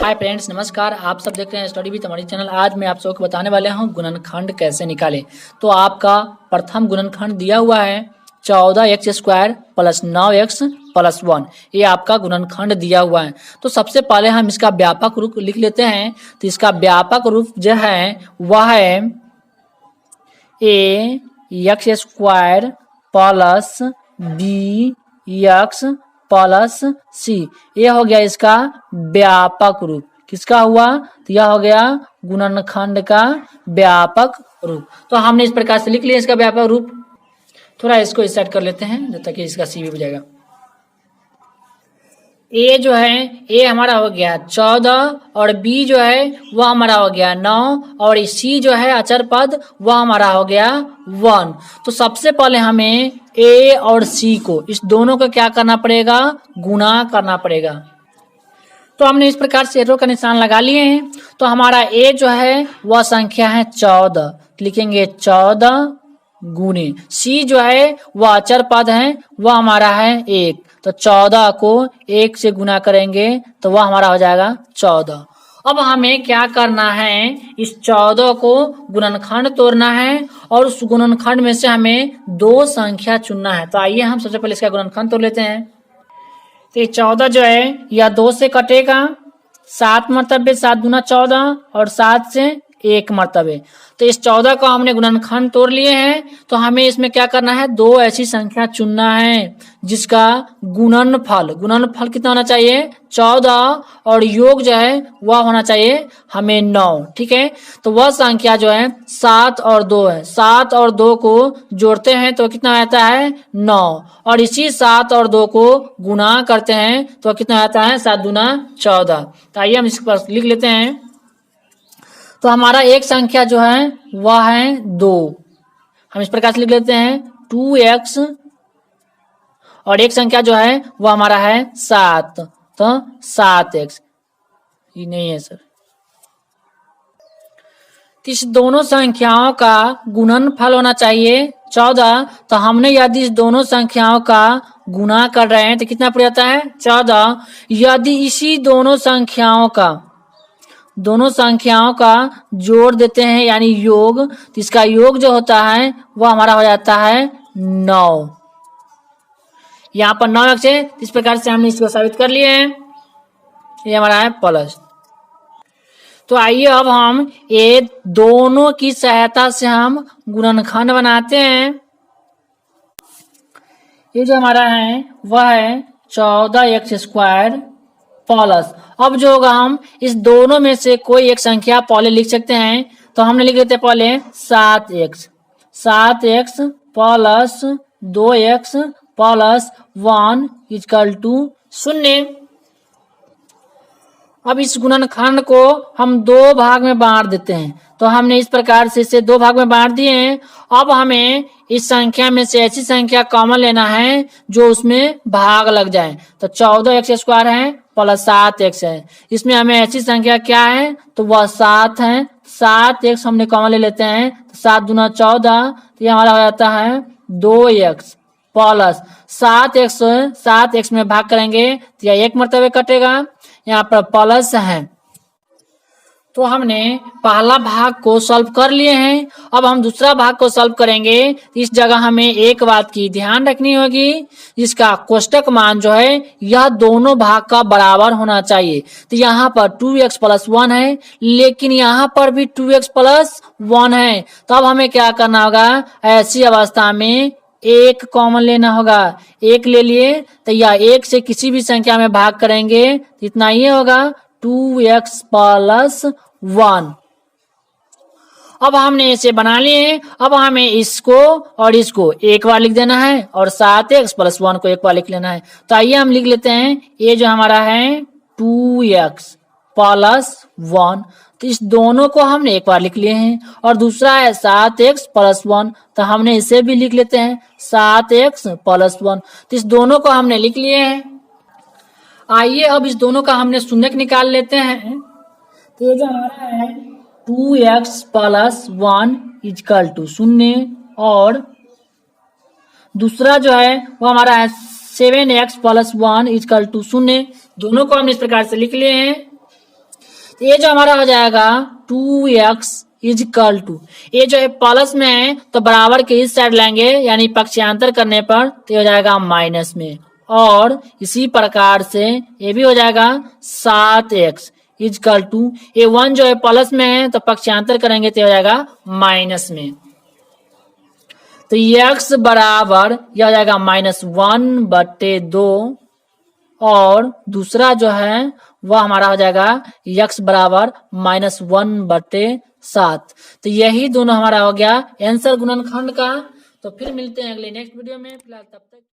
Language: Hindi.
हाय फ्रेंड्स, नमस्कार। आप सब देख रहे हैं स्टडी विद हमारी चैनल। आज मैं आप सबको बताने वाले हूं गुणनखंड कैसे निकालें। तो आपका प्रथम गुणनखंड दिया हुआ है 14x² प्लस 9x प्लस 1। ये आपका गुणनखंड दिया हुआ है। तो सबसे पहले हम इसका व्यापक रूप लिख लेते हैं। तो इसका व्यापक रूप जो है वह है ax² प्लस bx प्लस सी। ये हो गया इसका व्यापक रूप। किसका हुआ? तो यह हो गया गुणनखंड का व्यापक रूप। तो हमने इस प्रकार से लिख लिया इसका व्यापक रूप। थोड़ा इसको सेट कर लेते हैं जब तक कि इसका सी भी हो जाएगा। ए जो है ए हमारा हो गया 14 और बी जो है वह हमारा हो गया 9 और सी जो है अचर पद वह हमारा हो गया 1। तो सबसे पहले हमें ए और सी को इस दोनों को क्या करना पड़ेगा? गुणा करना पड़ेगा। तो हमने इस प्रकार से एरो का निशान लगा लिए हैं। तो हमारा ए जो है वह संख्या है 14, लिखेंगे 14 गुणे सी जो है वह अचर पद है वह हमारा है 1। तो 14 को 1 से गुना करेंगे तो वह हमारा हो जाएगा 14। अब हमें क्या करना है? इस 14 को गुणनखंड तोड़ना है और उस गुणनखंड में से हमें दो संख्या चुनना है। तो आइए हम सबसे पहले इसका गुणनखंड तोड़ लेते हैं। तो ये 14 जो है यह 2 से कटेगा, 7 मरतबे 7 गुना 14 और 7 से 1 मरतबे। तो इस 14 को हमने गुणनखंड तोड़ लिए हैं। तो हमें इसमें क्या करना है? दो ऐसी संख्या चुनना है जिसका गुणनफल कितना होना चाहिए? 14 और योग जो है वह होना चाहिए हमें 9। ठीक है, तो वह संख्या जो है 7 और 2 है। 7 और 2 को जोड़ते हैं तो कितना आता है? 9। और इसी 7 और 2 को गुणा करते हैं तो कितना आता है? 7 दूना 14। तो आइए हम इस पर लिख लेते हैं। तो हमारा एक संख्या जो है वह है 2। हम इस प्रकार से लिख लेते हैं 2x और एक संख्या जो है वह हमारा है 7। तो 7x ये नहीं है सर। तो इस दोनों संख्याओं का गुणनफल होना चाहिए 14। तो हमने यदि इस दोनों संख्याओं का गुणा कर रहे हैं तो कितना पड़ जाता है? 14। यदि इसी दोनों संख्याओं का जोड़ देते हैं यानी योग, तो इसका योग जो होता है वह हमारा हो जाता है 9। यहाँ पर 9x है। इस प्रकार से हमने इसको साबित कर लिए हैं। ये हमारा है प्लस। तो आइए अब हम ये दोनों की सहायता से हम गुणनखंड बनाते हैं। ये जो हमारा है वह है 14x² प्लस। अब जो होगा हम इस दोनों में से कोई एक संख्या पहले लिख सकते हैं। तो हमने लिख लेते हैं पहले 7x plus 2x plus 1 equal to 0। अब इस गुणनखंड को हम दो भाग में बांट देते हैं। तो हमने इस प्रकार से इसे दो भाग में बांट दिए हैं। अब हमें इस संख्या में से ऐसी संख्या कॉमन लेना है जो उसमें भाग लग जाए। तो 14x² है प्लस 7x है। इसमें हमें ऐसी संख्या क्या है? तो वह 7 है। 7x हमने कॉमन ले लेते हैं। तो 7 दूना 14। तो ये हमारा हो जाता है 2x प्लस 7x में भाग करेंगे तो यह 1 मरतबे कटेगा। यहाँ पर प्लस है। तो हमने पहला भाग को सॉल्व कर लिए हैं। अब हम दूसरा भाग को सॉल्व करेंगे। इस जगह हमें एक बात की ध्यान रखनी होगी, इसका कोष्टक मान जो है यह दोनों भाग का बराबर होना चाहिए। तो यहाँ पर 2x प्लस 1 है, लेकिन यहाँ पर भी 2x प्लस 1 है। तो अब हमें क्या करना होगा? ऐसी अवस्था में एक कॉमन लेना होगा। एक ले लिए तो यह एक से किसी भी संख्या में भाग करेंगे तो इतना ही होगा 2x प्लस 1। अब हमने इसे बना लिए। अब हमें इसको और इसको एक बार लिख देना है और 7x प्लस 1 को एक बार लिख लेना है। तो आइए हम लिख लेते हैं। ये जो हमारा है 2x प्लस 1। तो इस दोनों को हमने एक बार लिख लिए हैं। और दूसरा है 7x प्लस 1। तो हमने इसे भी लिख लेते हैं 7x प्लस 1। तो इस दोनों को हमने लिख लिए हैं। आइए अब इस दोनों का हमने शून्यक निकाल लेते हैं। तो ये जो हमारा है 2x प्लस 1 इक्वल टू 0 और दूसरा जो है वो हमारा है 7x प्लस 1 इक्वल टू 0। दोनों को हमने इस प्रकार से लिख लिए हैं। तो ये जो हमारा हो जाएगा 2x इजकल टू, ये जो है प्लस में है तो बराबर के इस साइड लेंगे यानी पक्षांतर करने पर तो ये हो जाएगा माइनस में, और इसी प्रकार से ये भी हो जाएगा 7x इजकल टू, ये 1 जो है प्लस में है तो पक्षांतर करेंगे तो हो जाएगा माइनस में। तो x बराबर यह हो जाएगा -1/2, और दूसरा जो है वह हमारा हो जाएगा x बराबर -1/7। तो यही दोनों हमारा हो गया आंसर गुणनखंड का। तो फिर मिलते हैं अगले नेक्स्ट वीडियो में, फिलहाल तब तक